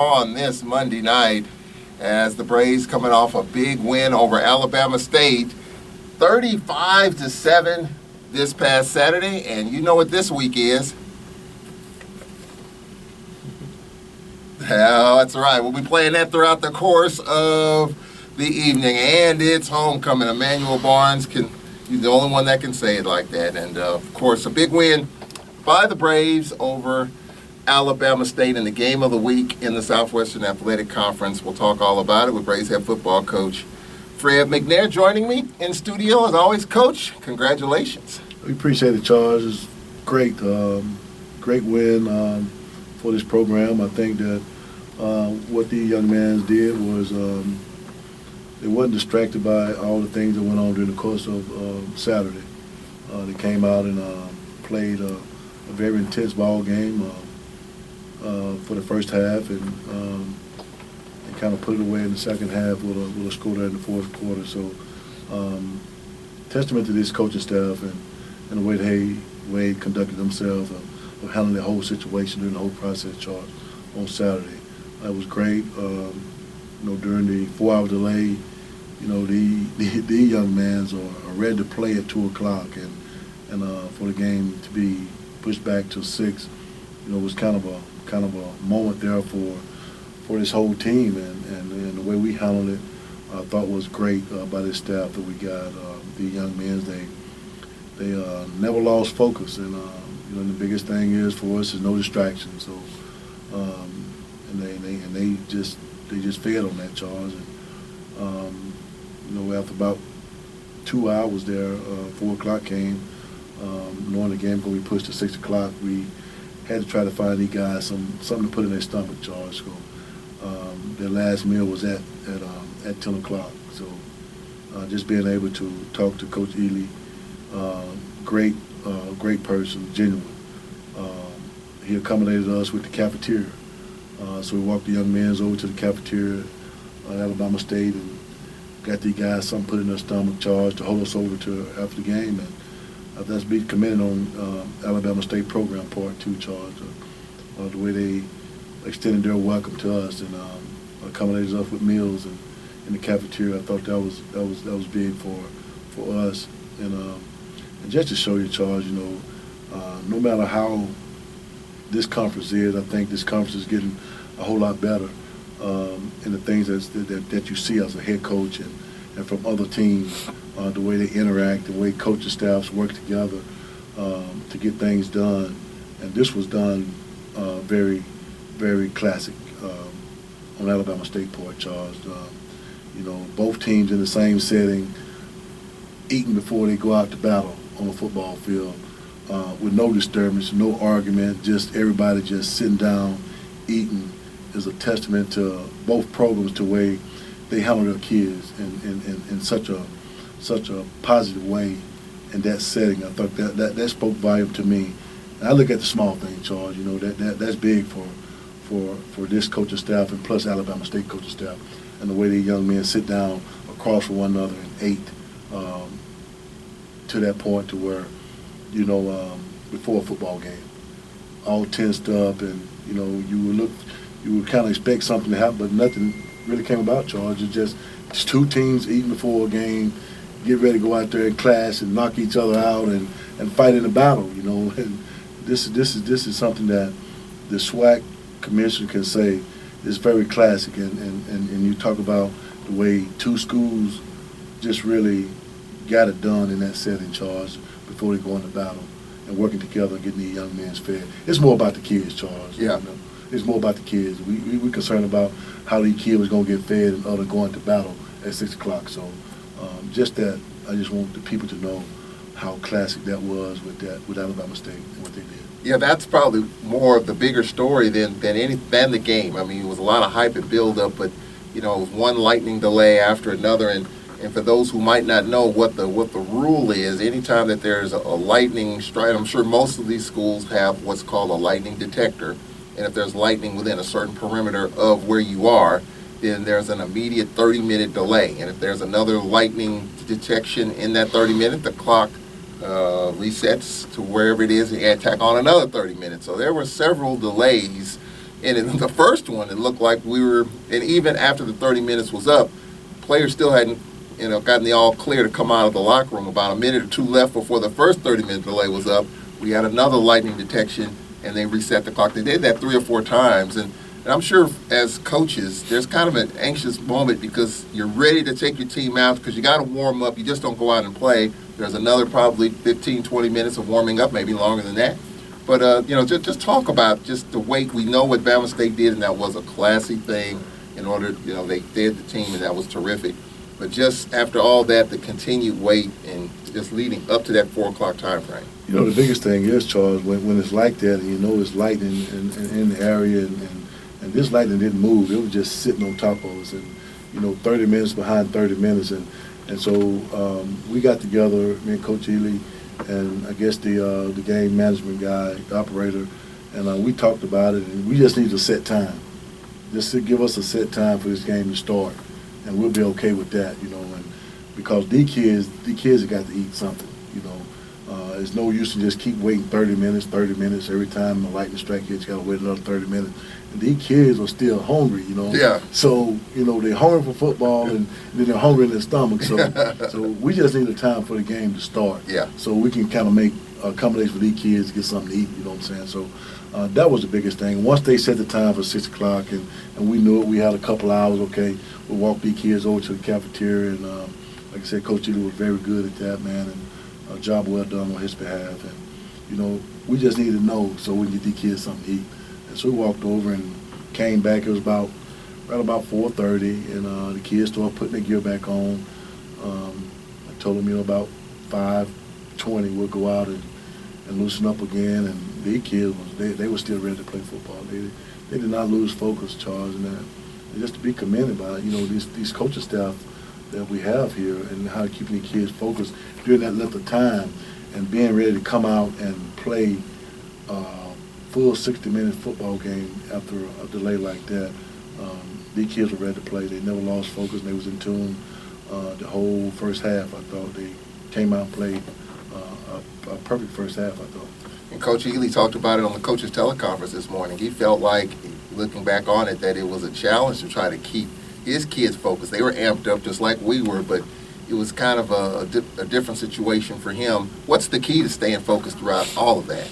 on this Monday night as the Braves coming off a big win over Alabama State, 35-7 this past Saturday, and you know what this week is. Hell, that's right. We'll be playing that throughout the course of the evening, and it's homecoming. Emmanuel Barnes he's the only one that can say it like that. And of course, a big win by the Braves over Alabama State in the game of the week in the Southwestern Athletic Conference. We'll talk all about it with Braves head football coach Fred McNair joining me in studio as always. Coach, congratulations. We appreciate it, Charles. It's great, great win for this program. I think that what the young man did was they wasn't distracted by all the things that went on during the course of Saturday. They came out and played a very intense ball game for the first half, and kind of put it away in the second half with a score there in the fourth quarter. So testament to this coaching staff and the way they conducted themselves of handling the whole situation during the whole process, Charles, on Saturday. It was great. During the 4-hour delay, the young men are ready to play at 2 o'clock, and for the game to be pushed back to 6, was kind of a moment there for this whole team, and the way we handled it, I thought was great by this staff that we got. The young men, they never lost focus, and the biggest thing is for us is no distractions. So, and they just fed on that, Charles. And after about 2 hours there, 4 o'clock came. Knowing the game going to be pushed to 6 o'clock, we had to try to find these guys something to put in their stomach, Charles. So, their last meal was at 10 o'clock. So just being able to talk to Coach Ely, great person, genuine. He accommodated us with the cafeteria. So we walked the young men over to the cafeteria at Alabama State and got these guys something put in their stomach, Charles, to hold us over to after the game. And that's be commended on Alabama State program part too, Charles. The way they extended their welcome to us and accommodated us with meals and in the cafeteria. I thought that was big for us. And just to show you, Charles, no matter how this conference is, I think this conference is getting a whole lot better in the things that you see as a head coach and from other teams, the way they interact, the way coaching staffs work together to get things done. And this was done very, very classic on Alabama State part, Charles. Both teams in the same setting, eating before they go out to battle on a football field, with no disturbance, no argument, just everybody just sitting down, eating, is a testament to both programs, the way they handle their kids in such a positive way in that setting. I thought that spoke volume to me. And I look at the small thing, Charles. That's big for this coaching staff and plus Alabama State coaching staff, and the way these young men sit down across from one another and ate to that point to where, before a football game, all tensed up, and you would kind of expect something to happen, but nothing really came about, Charles. It's just two teams eating before a game, get ready to go out there and clash and knock each other out and fight in a battle, And this is something that the SWAC commission can say is very classic, and you talk about the way two schools just really got it done in that setting, Charles, before they go into battle and working together and getting these young men fed. It's more about the kids, Charles. Yeah. It's more about the kids. We're concerned about how these kids was going to get fed and other going to battle at 6 o'clock. So just that, I just want the people to know how classic that was with Alabama State and what they did. Yeah, that's probably more of the bigger story than the game. I mean, it was a lot of hype and build-up, but it was one lightning delay after another. And for those who might not know what the rule is, anytime that there's a lightning strike, I'm sure most of these schools have what's called a lightning detector. And if there's lightning within a certain perimeter of where you are, then there's an immediate 30-minute delay. And if there's another lightning detection in that 30-minute, the clock resets to wherever it is and tack on another 30 minutes. So there were several delays And in the first one, it looked like we were, and even after the 30 minutes was up, players still hadn't, gotten the all clear to come out of the locker room. About a minute or two left before the first 30-minute delay was up, we had another lightning detection, and they reset the clock. They did that 3 or 4 times, and I'm sure as coaches, there's kind of an anxious moment because you're ready to take your team out because you got to warm up. You just don't go out and play. There's another probably 15, 20 minutes of warming up, maybe longer than that. But, just talk about just the wait. We know what Bama State did, and that was a classy thing in order, they did the team, and that was terrific. But just after all that, the continued wait and just leading up to that 4 o'clock time frame. The biggest thing is, Charles, when it's like that and it's lightning in the area and this lightning didn't move. It was just sitting on top of us and, 30 minutes behind 30 minutes. And so we got together, me and Coach Ely, and I guess the game management guy, the operator, and we talked about it, and we just need a set time. Just to give us a set time for this game to start, and we'll be okay with that, and because these kids have got to eat something, It's no use to just keep waiting 30 minutes every time the lightning strike hits. You got to wait another 30 minutes. And these kids are still hungry, Yeah. So, they're hungry for football and then they're hungry in their stomach. So we just need a time for the game to start. Yeah. So we can kind of make accommodations for these kids to get something to eat, you know what I'm saying? So that was the biggest thing. Once they set the time for 6 o'clock and we knew it, we had a couple hours, okay, we'll walk these kids over to the cafeteria. And like I said, Coach Ely was very good at that, man. And a job well done on his behalf, and we just need to know so we can get these kids something to eat. And so we walked over and came back. It was right about 4:30, and the kids started putting their gear back on. I told them, about 5:20 we'll go out and loosen up again. And these kids they were still ready to play football. They did not lose focus, Charles, and just to be commended by these coaching staff that we have here and how keeping the kids focused during that length of time and being ready to come out and play full 60-minute football game after a delay like that. These kids were ready to play. They never lost focus. They was in tune the whole first half. I thought they came out and played a perfect first half, I thought. And Coach Ely talked about it on the coaches' teleconference this morning. He felt like, looking back on it, that it was a challenge to try to keep his kids focused. They were amped up just like we were, but it was kind of a different situation for him. What's the key to staying focused throughout all of that?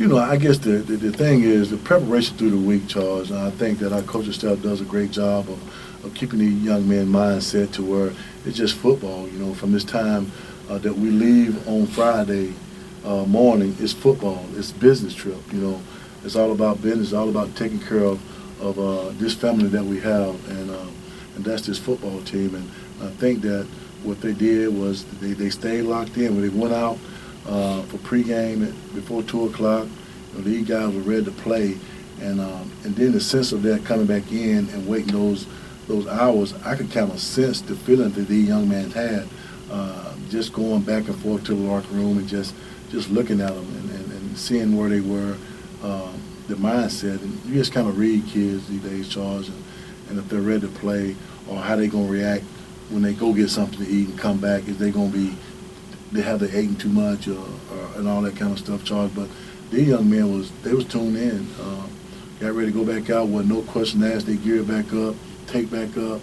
I guess the thing is the preparation through the week, Charles. And I think that our coaching staff does a great job of keeping the young men mindset to where it's just football. From this time that we leave on Friday morning, it's football. It's business trip. It's all about business. It's all about taking care of this family that we have, and that's this football team. And I think that what they did was they stayed locked in. When they went out for pregame before 2 o'clock, these guys were ready to play. And then the sense of that coming back in and waiting those hours, I could kind of sense the feeling that these young men had, just going back and forth to the locker room and just looking at them and seeing where they were, the mindset. And you just kind of read kids these days, Charles, and if they're ready to play or how they going to react when they go get something to eat and come back. If they going to be, they have they eating too much or and all that kind of stuff, Charles. But these young men was tuned in, got ready to go back out with no question asked. They geared back up, take back up,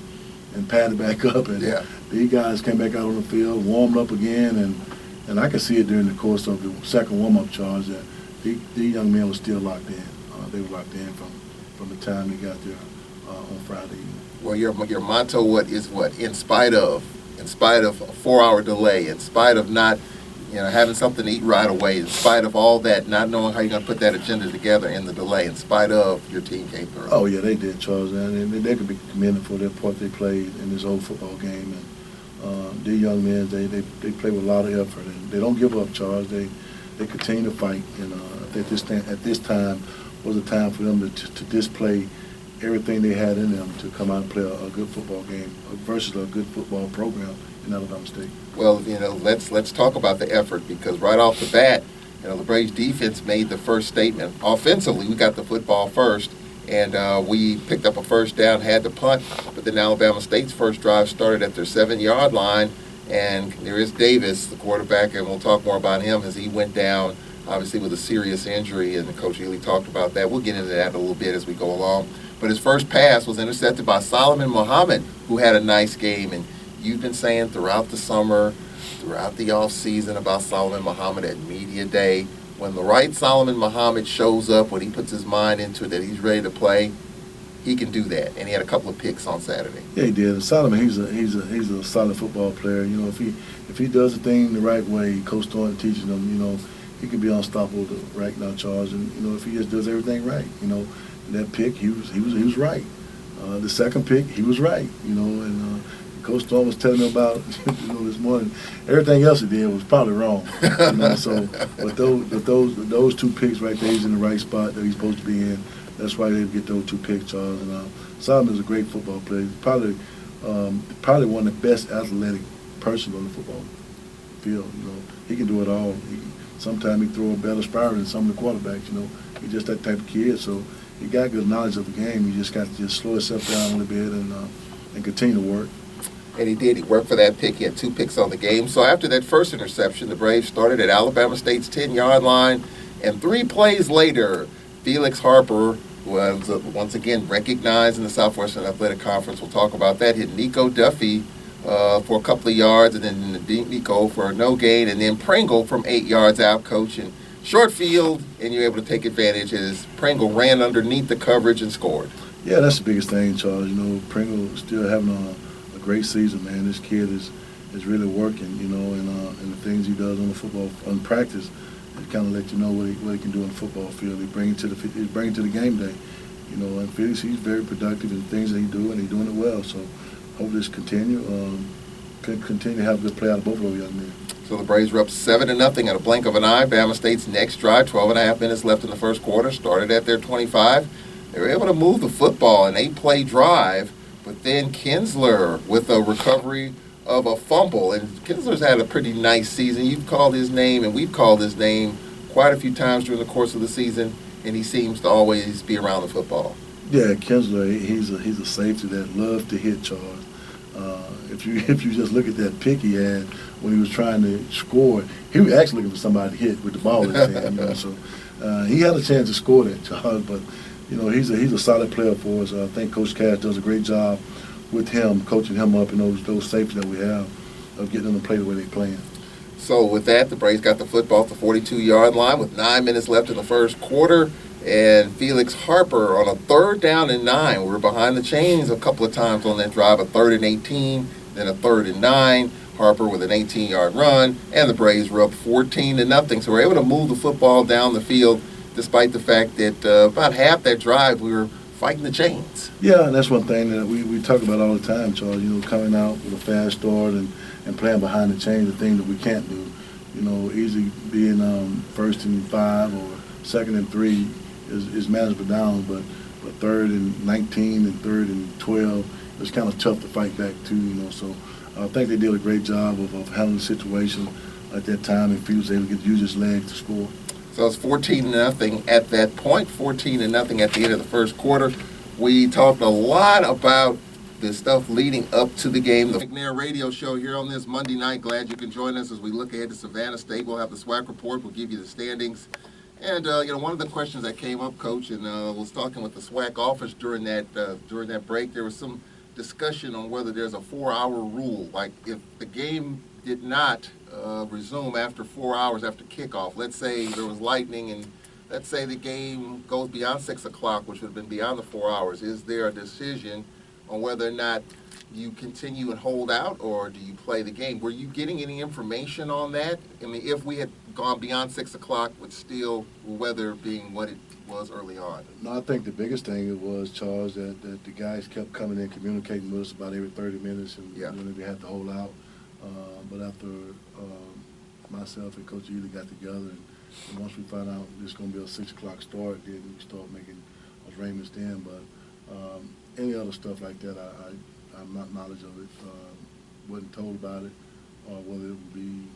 and padded back up. And these guys came back out on the field, warmed up again, and I could see it during the course of the second warm-up, Charles, that these young men were still locked in. They were locked in from the time they got there on Friday evening. Well, your motto in spite of a 4-hour delay, in spite of not having something to eat right away, in spite of all that, not knowing how you're going to put that agenda together in the delay, in spite of your team came through. Oh yeah, they did, Charles, and they could be commended for their part they played in this whole football game. And these young men, they play with a lot of effort, and they don't give up, Charles. They continue to fight, and at this time was a time for them to display everything they had in them to come out and play a good football game versus a good football program in Alabama State. Well, let's talk about the effort, because right off the bat, the Braves defense made the first statement. Offensively, we got the football first, and we picked up a first down, had the punt, but then Alabama State's first drive started at their 7-yard line, and there is Davis, the quarterback, and we'll talk more about him as he went down obviously with a serious injury, and Coach Ely talked about that. We'll get into that a little bit as we go along. But his first pass was intercepted by Solomon Muhammad, who had a nice game. And you've been saying throughout the summer, throughout the offseason about Solomon Muhammad at Media Day, when the right Solomon Muhammad shows up, when he puts his mind into it that he's ready to play, he can do that. And he had a couple of picks on Saturday. Yeah, he did. Solomon, he's a solid football player. You know, if he does the thing the right way, Coach Thornton teaches him, you know, he can be unstoppable right now, Charles. And you know, if he just does everything right, you know, that pick, he was right. The second pick, he was right. You know, and Coach Thornton was telling me about, you know, this morning. Everything else he did was probably wrong. You know, so but those two picks right there, he's in the right spot that he's supposed to be in. That's why they get those two picks, Charles. And Solomon is a great football player. He's probably one of the best athletic person on the football field. You know, he can do it all. Sometimes he throw a better spiral than some of the quarterbacks. You know, he's just that type of kid. So he got good knowledge of the game. He just got to just slow himself down a little bit and continue to work. And he did. He worked for that pick. He had 2 picks on the game. So after that first interception, the Braves started at Alabama State's 10-yard line. And 3 plays later, Felix Harper was once again recognized in the Southwestern Athletic Conference. We'll talk about that. Hit Nico Duffy for a couple of yards, and then Nico for no gain, and then Pringle from 8 yards out, Coach. And short field, and you're able to take advantage as Pringle ran underneath the coverage and scored. Yeah, that's the biggest thing, Charles. You know, Pringle still having a great season, man. This kid is really working, you know, and the things he does on the football, on practice, it kind of let you know what he can do on the football field. He bring it to the game day, you know. And Felix, he's very productive in the things that he do, and he's doing it well. So hopefully this continue to have a good play out of both of those young men. So the Braves were up 7-0 at a blink of an eye. Bama State's next drive, 12.5 minutes left in the first quarter, started at their 25. They were able to move the football, an 8-play drive, but then Kinsler with a recovery of a fumble. And Kinsler's had a pretty nice season. You've called his name, and we've called his name quite a few times during the course of the season, and he seems to always be around the football. Yeah, Kinsler, he's a safety that loves to hit, Charles. If you just look at that pick he had when he was trying to score, he was actually looking for somebody to hit with the ball in his hand. You know, so he had a chance to score that, Charles. But you know, he's a solid player for us. I think Coach Cash does a great job with him, coaching him up in those safeties that we have of getting them to play the way they're playing. So with that, the Braves got the football at the 42-yard line with 9 minutes left in the first quarter. And Felix Harper on a 3rd down and 9. We were behind the chains a couple of times on that drive, a 3rd and 18, then a 3rd and 9. Harper with an 18-yard run, and the Braves were up 14-0. So we're able to move the football down the field, despite the fact that about half that drive we were fighting the chains. Yeah, and that's one thing that we talk about all the time, Charles. You know, coming out with a fast start and playing behind the chains, the thing that we can't do. You know, easily being 1st and 5 or 2nd and 3 is manageable down, but 3rd and 19 and 3rd and 12 is kind of tough to fight back too. You know, so I think they did a great job of handling the situation at that time, and Felix was able to use his legs to score. So it's 14-0 at that point, 14-0 at the end of the first quarter. We talked a lot about the stuff leading up to the game. The McNair radio show here on this Monday night. Glad you can join us as we look ahead to Savannah State. We'll have the SWAC report. We'll give you the standings. And, you know, one of the questions that came up, Coach, and was talking with the SWAC office during that break, there was some discussion on whether there's a 4-hour rule. Like, if the game did not resume after 4 hours after kickoff, let's say there was lightning, and let's say the game goes beyond 6 o'clock, which would have been beyond the 4 hours, is there a decision on whether or not you continue and hold out, or do you play the game? Were you getting any information on that? I mean, if we had gone beyond 6 o'clock with still weather being what it was early on? No, I think the biggest thing was, Charles, that the guys kept coming in communicating with us about every 30 minutes and when we had to hold out. But after myself and Coach Ely got together, and once we found out it's going to be a 6 o'clock start, then we start making arrangements then. But any other stuff like that, I'm not knowledge of it. Wasn't told about it, or whether it would be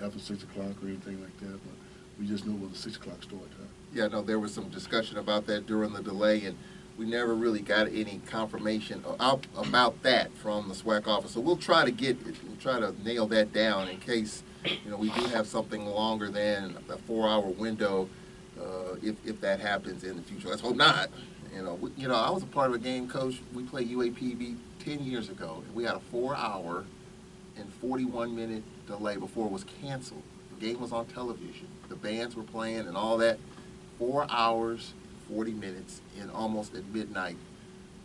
after 6 o'clock or anything like that. But we just knew it was a 6 o'clock start time. Yeah, no, there was some discussion about that during the delay, and we never really got any confirmation about that from the SWAC office. So we'll try to nail that down in case we do have something longer than a 4-hour window if that happens in the future. Let's hope not. I was a part of a game, Coach. We played UAPB 10 years ago, and we had a 4-hour and 41-minute delay before it was canceled. The game was on television. The bands were playing and all that. 4 hours, 40 minutes, and almost at midnight,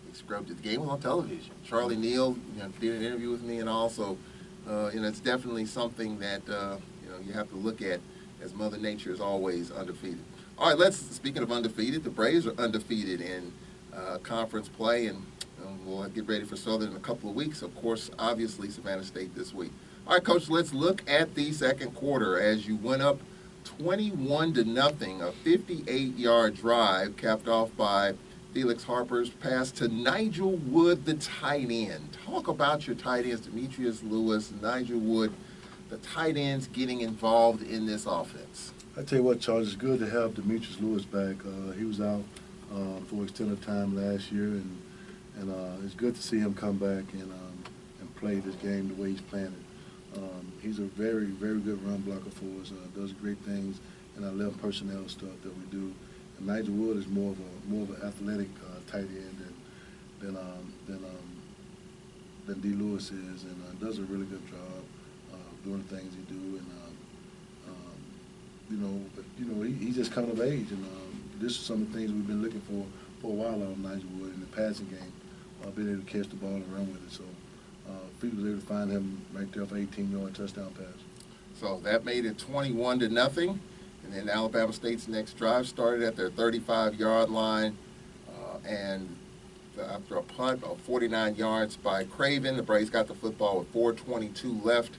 they scrubbed it. The game was on television. Charlie Neal did an interview with me, and also, it's definitely something that you have to look at, as Mother Nature is always undefeated. All right, speaking of undefeated, the Braves are undefeated in conference play, and we'll get ready for Southern in a couple of weeks. Of course, obviously, Savannah State this week. All right, Coach, let's look at the second quarter as you went up 21-0, a 58-yard drive capped off by Felix Harper's pass to Nigel Wood, the tight end. Talk about your tight ends, Demetrius Lewis, Nigel Wood, the tight ends getting involved in this offense. I tell you what, Charles, it's good to have Demetrius Lewis back. He was out for extended time last year, and it's good to see him come back and play this game the way he's playing it. He's a very, very good run blocker for us. Does great things in our left personnel stuff that we do. And Nigel Wood is more of an athletic tight end than D. Lewis is, and does a really good job doing the things he do. And he's just coming of age, and this is some of the things we've been looking for a while on Nigel Wood in the passing game, being able to catch the ball and run with it. So Pete was able to find him right there for 18-yard touchdown pass. So that made it 21-0, and then Alabama State's next drive started at their 35-yard line, and after a punt of 49 yards by Craven, the Braves got the football with 4:22 left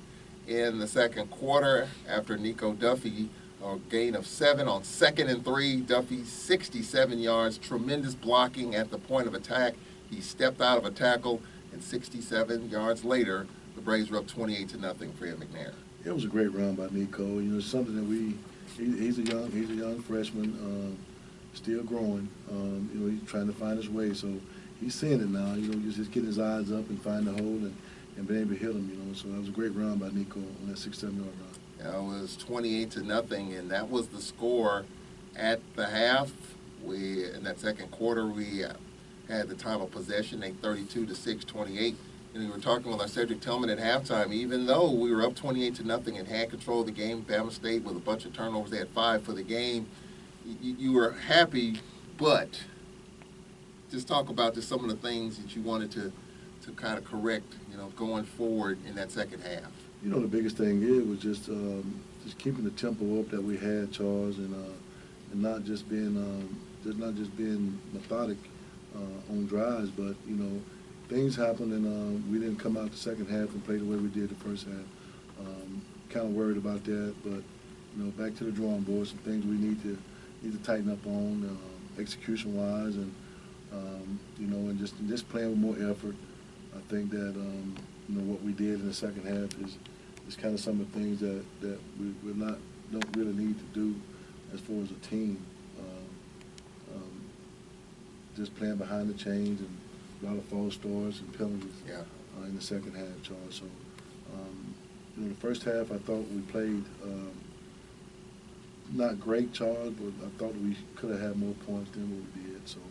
in the second quarter after Nico Duffy, a gain of 7 on 2nd and 3. Duffy, 67 yards, tremendous blocking at the point of attack. He stepped out of a tackle, and 67 yards later, the Braves were up 28-0 for McNair. It was a great run by Nico. It's something that he's a young freshman, still growing. He's trying to find his way. So he's seeing it now. Just getting his eyes up and find the hole and being able to hit him. So that was a great run by Nico on that 6-7-yard run. It was 28-0, and that was the score at the half. In that second quarter, we had the time of possession, a 32-6, 28. And we were talking with our Cedric Tillman at halftime. Even though we were up 28-0 and had control of the game, Bama State with a bunch of turnovers, they had 5 for the game. You were happy, but just talk about just some of the things that you wanted to kind of correct, going forward in that second half. The biggest thing was just keeping the tempo up that we had, Charles, and not just being methodic on drives, but things happened, and we didn't come out the second half and play the way we did the first half. Kind of worried about that, but back to the drawing board. Some things we need to tighten up on execution-wise, and and just playing with more effort. I think that what we did in the second half is kind of some of the things that we don't really need to do as far as a team. Just playing behind the chains and a lot of false starts and penalties in the second half, Charles. So, the first half I thought we played not great, Charles, but I thought we could have had more points than what we did. So,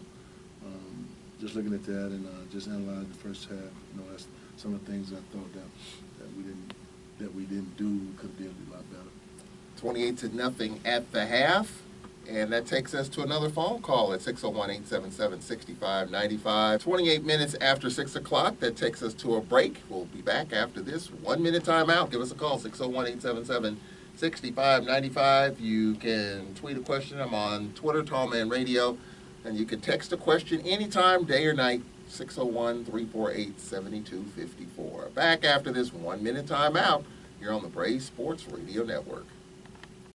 just looking at that and just analyzing the first half, that's some of the things I thought that we didn't do. We could have done a lot better. 28-0 at the half. And that takes us to another phone call at 601-877-6595. 28 minutes after 6 o'clock, that takes us to a break. We'll be back after this 1-minute timeout. Give us a call, 601-877-6595. You can tweet a question. I'm on Twitter, Tallman Radio. And you can text a question anytime, day or night, 601-348-7254. Back after this 1-minute timeout here on the Braves Sports Radio Network.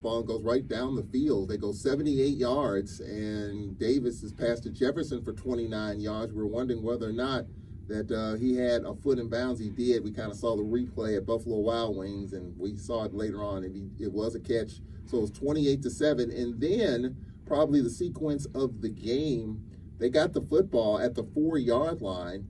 Ball goes right down the field. They go 78 yards, and Davis is passed to Jefferson for 29 yards. We're wondering whether or not that he had a foot in bounds. He did. We kind of saw the replay at Buffalo Wild Wings, and we saw it later on, and it was a catch. So it was 28-7, and then probably the sequence of the game, they got the football at the 4-yard line,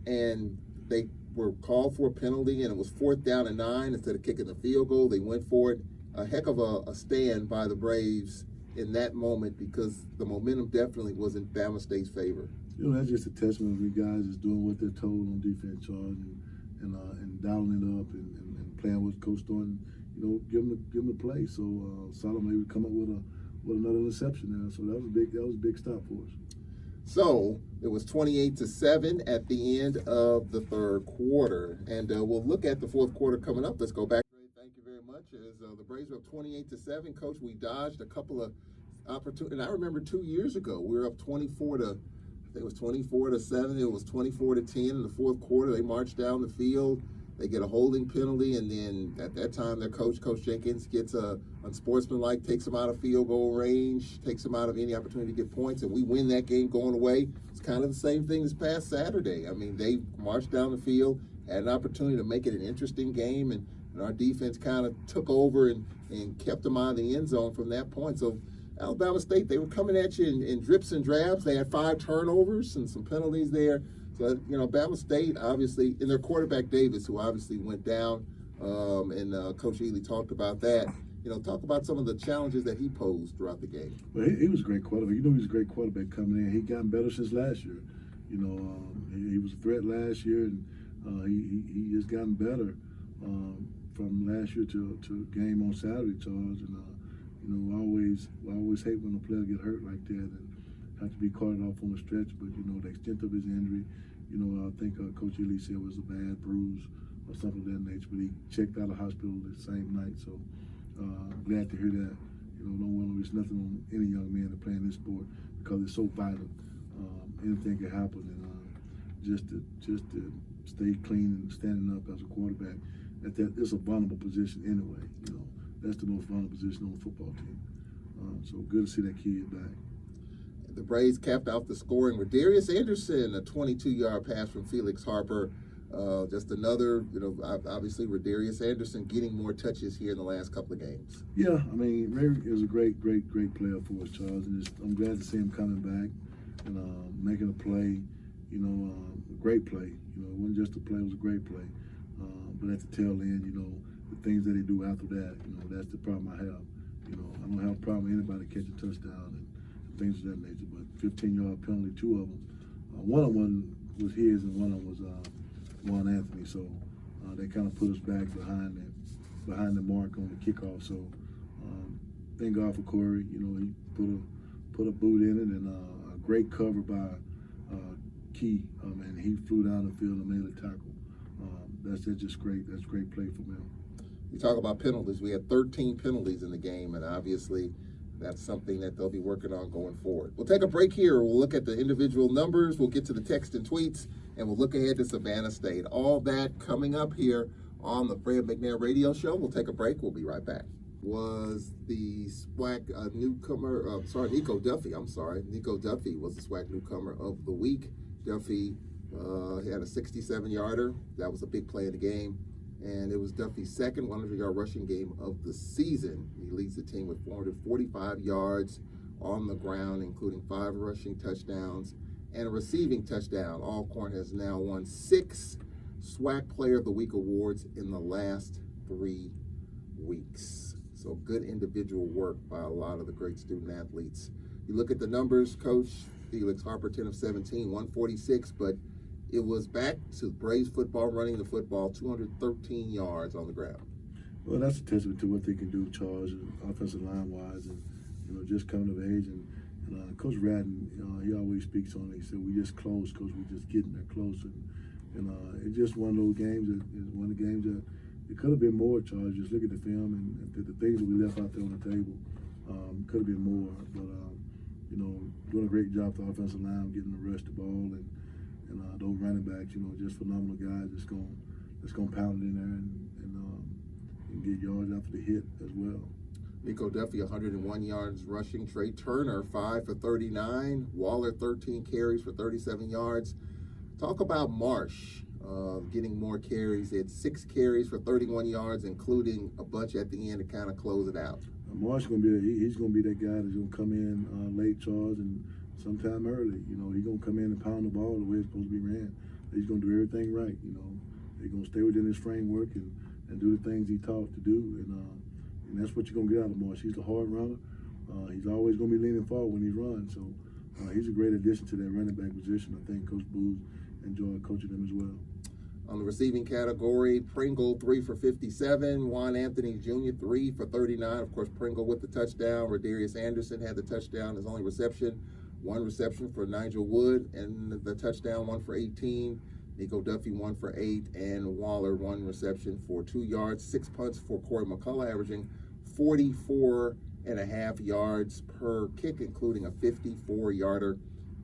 and they were called for a penalty, and it was 4th down and 9 instead of kicking the field goal. They went for it. A heck of a stand by the Braves in that moment because the momentum definitely was in Bama State's favor. You know, that's just a testament of the guys just doing what they're told on defense, Charles, and dialing it up and playing with Coach Thornton. You know, give him the play. So Solomon would come up with another interception there. So that was a big stop for us. So it was 28-7 at the end of the third quarter, and we'll look at the fourth quarter coming up. Let's go back. Thank you very much. As the Braves were up 28-7, Coach, we dodged a couple of opportunities. And I remember 2 years ago we were up 24 to, I think it was 24-7. It was 24-10 in the fourth quarter. They marched down the field. They get a holding penalty, and then at that time, their coach, Coach Jenkins, gets unsportsmanlike, takes them out of field goal range, takes them out of any opportunity to get points, and we win that game going away. It's kind of the same thing this past Saturday. I mean, they marched down the field, had an opportunity to make it an interesting game, and our defense kind of took over and kept them out of the end zone from that point. So Alabama State, they were coming at you in drips and drabs. They had 5 turnovers and some penalties there. So, you know, Bama State, obviously, and their quarterback Davis, who obviously went down, and Coach Ely talked about that. You know, talk about some of the challenges that he posed throughout the game. Well, he was a great quarterback. You know, he was a great quarterback coming in. He gotten better since last year. You know, he was a threat last year, and he has gotten better from last year to game on Saturday, Charles. And you know, I always hate when a player get hurt like that and have to be carted off on the stretch. But you know, the extent of his injury, you know, I think Coach Ely said was a bad bruise or something of that nature. But he checked out of hospital the same night, so I'm glad to hear that. You know, don't want to wish nothing on any young man to play in this sport because it's so vital. Anything can happen, and just to stay clean and standing up as a quarterback, it's a vulnerable position anyway. You know, that's the most vulnerable position on the football team. So good to see that kid back. The Braves capped out the scoring with Darius Anderson, a 22-yard pass from Felix Harper. Just another, you know, obviously Darius Anderson getting more touches here in the last couple of games. Yeah, I mean, Ray is a great player for us, Charles, and I'm glad to see him coming back and making a play. You know, a great play. You know, it wasn't just a play; it was a great play. But at the tail end, you know, the things that he do after that, you know, that's the problem I have. You know, I don't have a problem with anybody catching a touchdown and things of that nature. But 15-yard penalty, 2 of them. One of them was his, and one of them was Juan Anthony. So they kind of put us back behind the mark on the kickoff. So thank God for Corey. You know, he put a boot in it, and a great cover by Key, and he flew down the field and made a tackle. That's just great. That's great play from him. You talk about penalties. We had 13 penalties in the game, and obviously that's something that they'll be working on going forward. We'll take a break here. We'll look at the individual numbers. We'll get to the text and tweets, and we'll look ahead to Savannah State. All that coming up here on the Fred McNair Radio Show. We'll take a break. We'll be right back. Was the SWAC newcomer, Nico Duffy. Nico Duffy was the SWAC newcomer of the week. Duffy had a 67-yarder. That was a big play in the game. And it was Duffy's second 100-yard rushing game of the season. He leads the team with 445 yards on the ground, including 5 rushing touchdowns and a receiving touchdown. Alcorn has now won 6 SWAC Player of the Week awards in the last 3 weeks. So good individual work by a lot of the great student athletes. You look at the numbers, Coach Felix Harper, 10 of 17, 146, but it was back to Braves football, running the football, 213 yards on the ground. Well, that's a testament to what they can do, Charles, offensive line-wise, and you know, just coming of age. And Coach Radden, he always speaks on it. He said, "We just close, Coach. We just getting there close." And it's just one of those games. One of the games that it could have been more, Charles. Just look at the film and the things that we left out there on the table. Could have been more, but you know, doing a great job for the offensive line, getting the rush the ball and those running backs, you know, just phenomenal guys that's going to pound it in there and get yards after the hit as well. Nico Duffy, 101 yards rushing. Trey Turner, 5 for 39. Waller, 13 carries for 37 yards. Talk about Marsh getting more carries. He had 6 carries for 31 yards, including a bunch at the end to kind of close it out. Marsh he's going to be that guy that's going to come in late, Charles, and sometime early. You know, he's going to come in and pound the ball the way it's supposed to be ran. He's going to do everything right, you know. He's gonna stay within his framework and do the things he taught to do, and that's what you're gonna get out of Marsh. He's a hard runner. He's always gonna be leaning forward when he runs. So he's a great addition to that running back position. I think Coach Booz enjoyed coaching him as well. On the receiving category, Pringle 3 for 57, Juan Anthony Jr. 3 for 39. Of course, Pringle with the touchdown. Rodarius Anderson had the touchdown, his only reception. One reception for Nigel Wood, and the touchdown, 1 for 18. Nico Duffy, 1 for 8, and Waller, 1 reception for 2 yards. 6 punts for Corey McCullough, averaging 44.5 yards per kick, including a 54-yarder.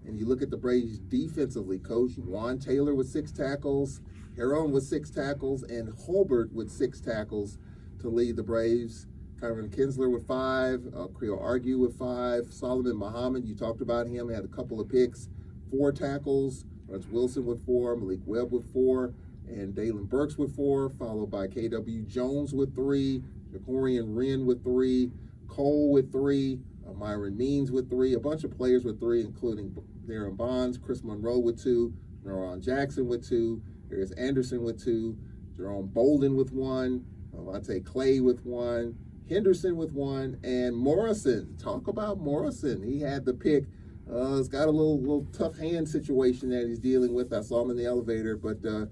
And you look at the Braves defensively, Coach. Juan Taylor with 6 tackles, Heron with 6 tackles, and Holbert with 6 tackles to lead the Braves. Kyron Kinsler with 5, Creel Argue with 5, Solomon Muhammad, you talked about him, had a couple of picks, 4 tackles, Lawrence Wilson with 4, Malik Webb with 4, and Dalen Burks with 4, followed by KW Jones with 3, Jacorian Wren with 3, Cole with 3, Myron Means with 3, a bunch of players with 3, including Darren Bonds, Chris Monroe with 2, Neron Jackson with 2, Darius Anderson with 2, Jerome Bolden with 1, Avante Clay with 1, Henderson with 1, and Morrison. Talk about Morrison. He had the pick. He's got a little tough hand situation that he's dealing with. I saw him in the elevator, but a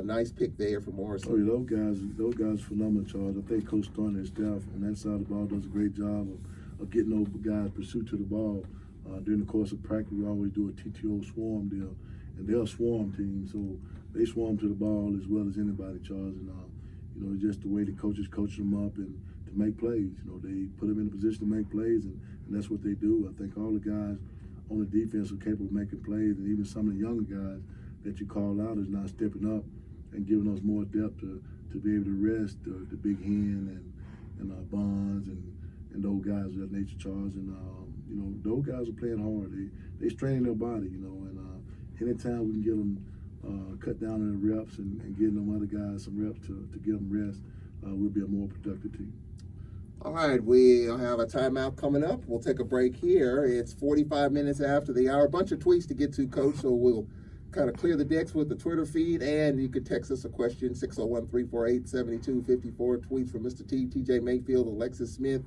nice pick there for Morrison. Oh, yeah, those guys phenomenal, Charles. I think Coach Thorne and his staff on that side of the ball does a great job of getting those guys pursuit to the ball. During the course of practice, we always do a TTO swarm deal, and they're a swarm team, so they swarm to the ball as well as anybody, Charles. And just the way the coaches coach them up and to make plays. They put them in a position to make plays, and that's what they do. I think all the guys on the defense are capable of making plays, and even some of the younger guys that you call out is now stepping up and giving us more depth to be able to rest the Big Hen and Bonds and those guys of that nature, Charles. And those guys are playing hard. They straining their body, and anytime we can get them cut down in the reps and getting them other guys some reps to get them rest, we'll be a more productive team. All right, we'll have a timeout coming up. We'll take a break here. It's 45 minutes after the hour. A bunch of tweets to get to, Coach, so we'll kind of clear the decks with the Twitter feed, and you could text us a question, 601-348-7254. Tweets from Mr. T, TJ Mayfield, Alexis Smith,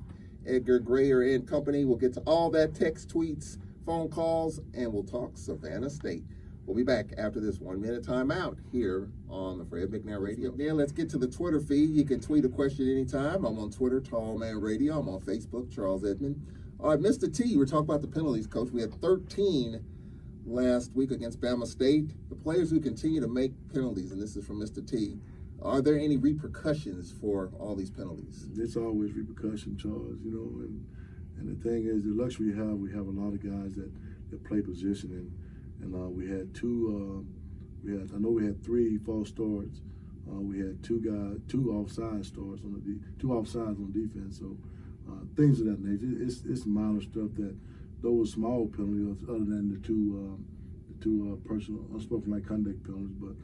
Edgar Grayer, and company. We'll get to all that, text, tweets, phone calls, and we'll talk Savannah State. We'll be back after this 1-minute timeout here on the Fred McNair Radio. Now let's get to the Twitter feed. You can tweet a question anytime. I'm on Twitter, Tall Man Radio. I'm on Facebook, Charles Edmond. All right, Mr. T, we're talking about the penalties, Coach. We had 13 last week against Bama State. The players who continue to make penalties, and this is from Mr. T, are there any repercussions for all these penalties? There's always repercussion, Charles, and the thing is, the luxury we have a lot of guys that play position, and we had we had 3 false starts. We had 2 offside starts two offsides on defense. So things of that nature. It's minor stuff that those small penalties, other than the two personal unspoken like conduct penalties, but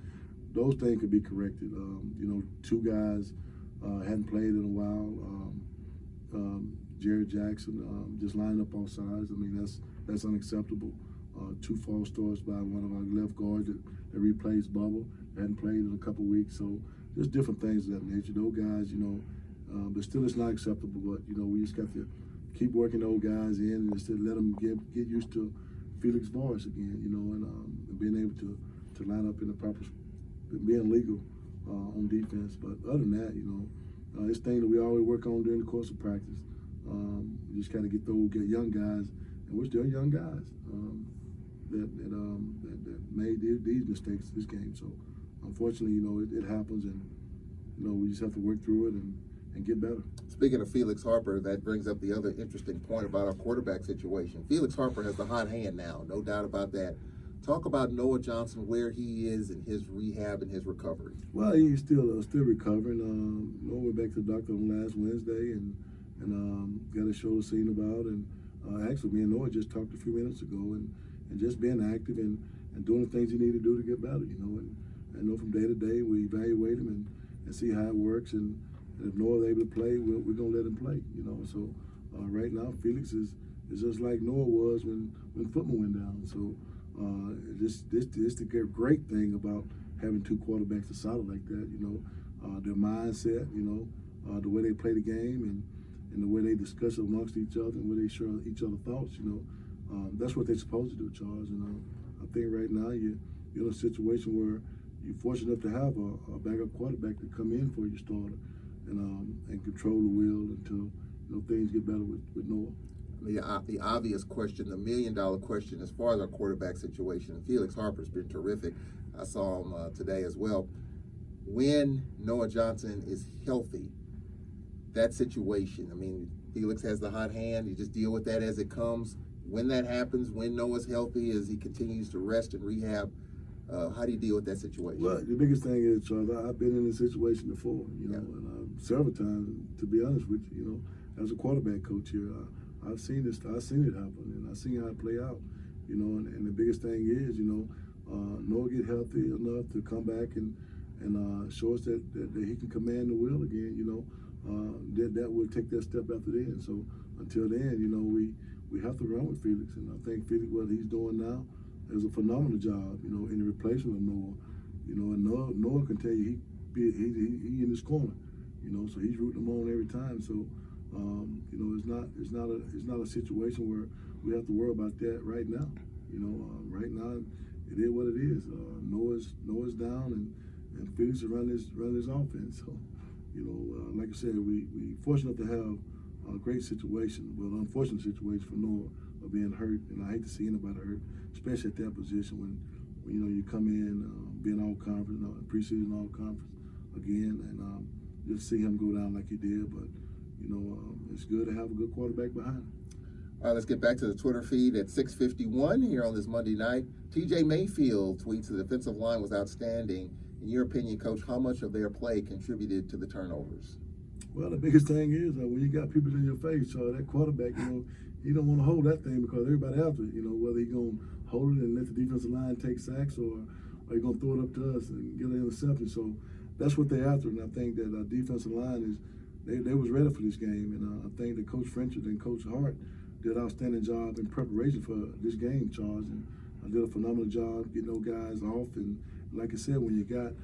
those things could be corrected. 2 guys hadn't played in a while. Jared Jackson just lining up off sides. I mean, that's unacceptable. 2 false starts by one of our left guards that replays Bubble. Hadn't played in a couple weeks, so just different things of that nature. Those guys, but still it's not acceptable. But we just got to keep working those guys in and just let them get used to Felix Voice again, and being able to line up in the proper, being legal on defense. But other than that, it's things that we always work on during the course of practice. We just got to get young guys, and we're still young guys that made these mistakes this game. So unfortunately, it happens, and we just have to work through it and get better. Speaking of Felix Harper, that brings up the other interesting point about our quarterback situation. Felix Harper has the hot hand now, no doubt about that. Talk about Noah Johnson, where he is in his rehab and his recovery. Well, he's still recovering. Noah went back to the doctor on last Wednesday and got his shoulder seen about. And actually, me and Noah just talked a few minutes ago, and just being active and doing the things you need to do to get better. And I know from day to day we evaluate him and see how it works. And if Noah's able to play, we're gonna let him play. So right now Felix is just like Noah was when Footman went down. So This the great thing about having two quarterbacks that's solid like that. Their mindset, the way they play the game, and the way they discuss it amongst each other, and where they share each other thoughts. That's what they're supposed to do, Charles. I think right now you're in a situation where you're fortunate enough to have a backup quarterback to come in for your starter and control the wheel until things get better with Noah. The obvious question, the $1 million question, as far as our quarterback situation. Felix Harper's been terrific. I saw him today as well. When Noah Johnson is healthy, that situation, I mean, Felix has the hot hand. You just deal with that as it comes. When that happens, when Noah's healthy, as he continues to rest and rehab, how do you deal with that situation? Well, the biggest thing is, Charles, I've been in this situation before, and several times, to be honest with you, as a quarterback coach here, I've seen it happen, and I've seen how it play out, and the biggest thing is, Noah get healthy enough to come back and show us that he can command the wheel again, that will take that step after then. So until then, we have to run with Felix, and I think Felix, what he's doing now, is a phenomenal job, in the replacement of Noah. And Noah can tell you he in his corner, so he's rooting him on every time. So, it's not a situation where we have to worry about that right now. Right now it is what it is. Noah's down, and Felix is running his offense. So, like I said, we fortunate to have a great situation, but an unfortunate situation for Noah of being hurt, and I hate to see anybody hurt, especially at that position when you come in being all conference, preseason all conference again, and just see him go down like he did. But it's good to have a good quarterback behind him. All right, let's get back to the Twitter feed at 6:51 here on this Monday night. TJ Mayfield tweets the defensive line was outstanding. In your opinion, Coach, how much of their play contributed to the turnovers? Well, the biggest thing is when you got people in your face, that quarterback, he don't want to hold that thing because everybody after it. Whether he gonna hold it and let the defensive line take sacks, or he gonna throw it up to us and get an interception. So that's what they're after, and I think that our defensive line they was ready for this game, and I think that Coach Frenchard and Coach Hart did an outstanding job in preparation for this game, Charles, and I did a phenomenal job getting those guys off. And like I said, when you got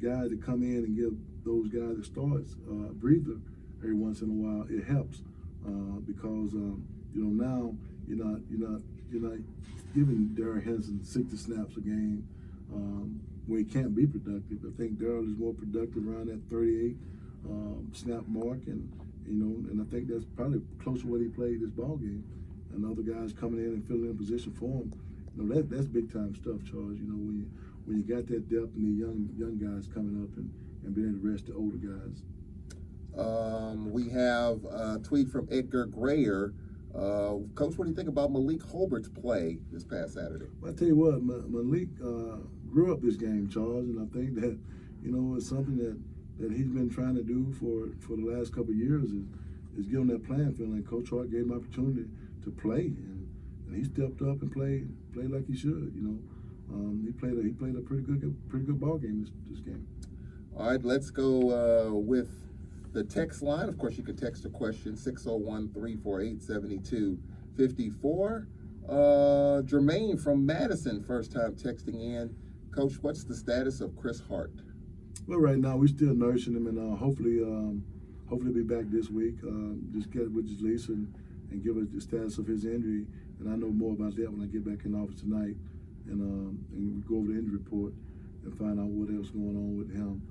guys that come in and give those guys that starts a breather every once in a while, it helps because now you're not giving Darrell Henson 60 snaps a game where he can't be productive. I think Darrell is more productive around that 38 snap mark, and I think that's probably close to what he played this ball game. And other guys coming in and filling in position for him, that's big time stuff, Charles. When you got that depth and the young guys coming up and being able to rest the older guys. We have a tweet from Edgar Grayer. Coach, what do you think about Malik Holbert's play this past Saturday? Well, I tell you what, Malik grew up this game, Charles, and I think that it's something that he's been trying to do for the last couple of years is give him that playing field. And Coach Hart gave him opportunity to play, and he stepped up and played like he should. He played a pretty good ball game this game. All right, let's go with the text line. Of course, you can text a question 601-348-7254. Jermaine from Madison, first time texting in. Coach, what's the status of Chris Hart? Well, right now we're still nursing him, and hopefully be back this week. Just get with his lease and give us the status of his injury, and I know more about that when I get back in the office tonight, and go over the injury report and find out what else going on with him.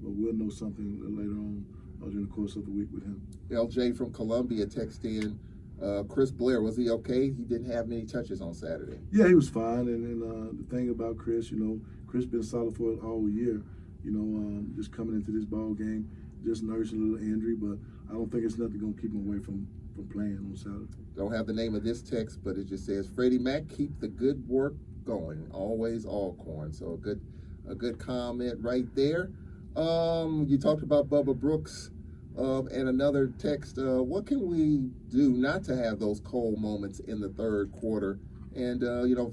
But we'll know something later on during the course of the week with him. LJ from Columbia texted in. Chris Blair, was he okay? He didn't have many touches on Saturday. Yeah, he was fine, and the thing about Chris, Chris been solid for it all year. Just coming into this ball game, just nursing a little injury, but I don't think it's nothing going to keep him away from playing on Saturday. Don't have the name of this text, but it just says, Freddie Mac, keep the good work going. Always Alcorn. So a good comment right there. You talked about Bubba Brooks and another text. What can we do not to have those cold moments in the third quarter? And,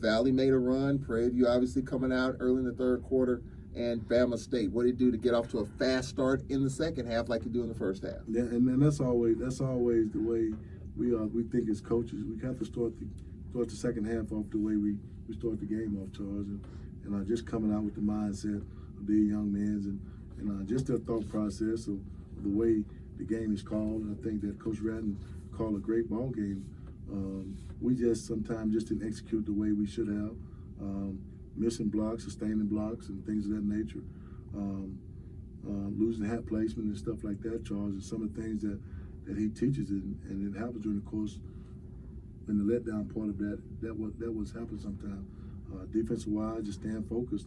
Valley made a run. Prairie View obviously coming out early in the third quarter. And Bama State, what did he do to get off to a fast start in the second half like he do in the first half? Yeah, and that's always the way we think as coaches. We have to start the start the second half off the way we start the game off, Charles, and just coming out with the mindset of these young men and just their thought process of the way the game is called. And I think that Coach Ratton called a great ball game. We just sometimes just didn't execute the way we should have, missing blocks, sustaining blocks, and things of that nature. Losing hat placement and stuff like that, Charles, and some of the things that he teaches, and it happens during the course. In the letdown part of that was happening sometimes. Defensive wise, just staying focused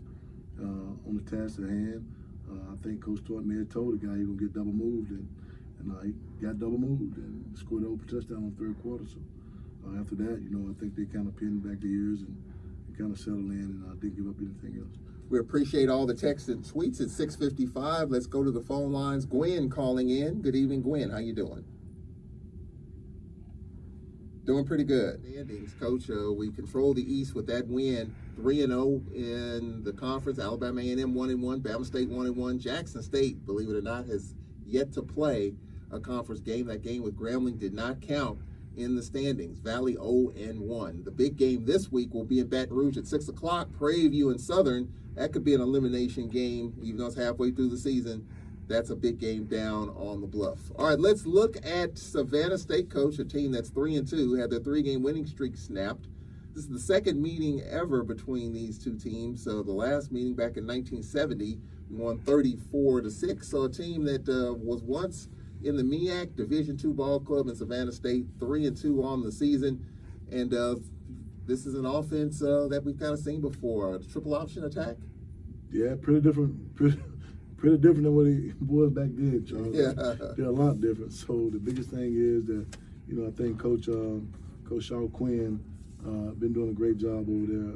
on the task at hand. I think Coach Thornton may have told the guy he was gonna get double moved, and he got double moved and scored an open touchdown in the third quarter. So after that, I think they kind of pinned back the ears and kind of settled in and didn't give up anything else. We appreciate all the texts and tweets at 6:55. Let's go to the phone lines. Gwen calling in. Good evening, Gwen. How you doing? Doing pretty good. Standings, Coach. We control the East with that win, 3-0 in the conference. Alabama A&M 1-1, Bama State 1-1. Jackson State, believe it or not, has yet to play a conference game. That game with Grambling did not count in the standings. Valley 0-1. The big game this week will be in Baton Rouge at 6 o'clock. Prairie View and Southern. That could be an elimination game, even though it's halfway through the season. That's a big game down on the Bluff. All right, let's look at Savannah State, Coach, a team that's 3-2, had their 3-game winning streak snapped. This is the second meeting ever between these two teams. So the last meeting back in 1970, we won 34-6. So a team that was once in the MEAC Division II ball club in Savannah State, 3-2 on the season. And this is an offense that we've kind of seen before. The triple option attack? Yeah, pretty different than what it was back then, Charles. Yeah. They're a lot different. So the biggest thing is that, I think Coach Shaw Quinn been doing a great job over there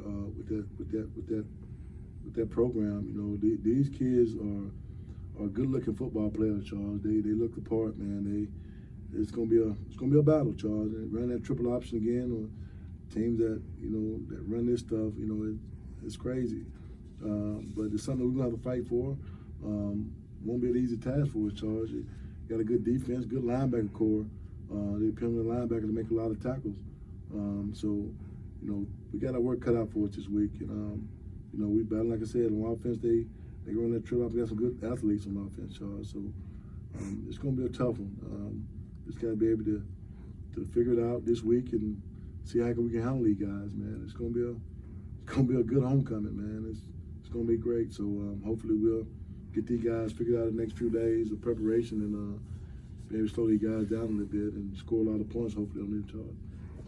with that program. These kids are good-looking football players, Charles. They look the part, man. It's gonna be a battle, Charles. And run that triple option again, or teams that that run this stuff, it's crazy. But it's something we're gonna have to fight for. Won't be an easy task for us, Charles. You got a good defense, good linebacker core. They depend on the linebacker to make a lot of tackles. So we got our work cut out for us this week. And we battle, like I said, on offense. They run that triple option. We got some good athletes on offense, Charles. So it's gonna be a tough one. Just gotta be able to figure it out this week and see how we can handle these guys, man. It's gonna be a good homecoming, man. It's gonna be great. So hopefully we'll get these guys figured out in the next few days of preparation and maybe slow these guys down a little bit and score a lot of points, hopefully, on their charge.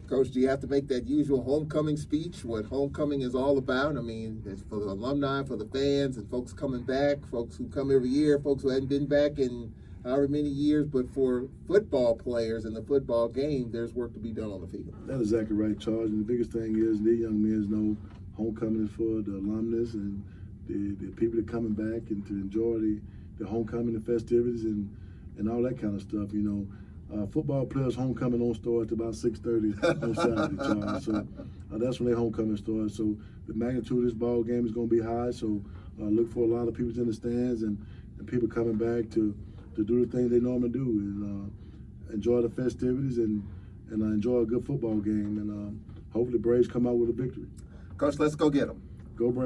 Coach, do you have to make that usual homecoming speech, what homecoming is all about? I mean, it's for the alumni, for the fans, and folks coming back, folks who come every year, folks who hadn't been back in however many years. But for football players in the football game, there's work to be done on the field. That's exactly right, Charles. And the biggest thing is these young men know homecoming is for the alumnus and the people that are coming back and to enjoy the homecoming, the festivities, and all that kind of stuff. Football players' homecoming don't start at about 6:30 on Saturday, Charles. So that's when their homecoming starts. So the magnitude of this ball game is going to be high. So look for a lot of people in the stands and people coming back to do the things they normally do and enjoy the festivities and enjoy a good football game. And hopefully Braves come out with a victory. Coach, let's go get them. Go Braves.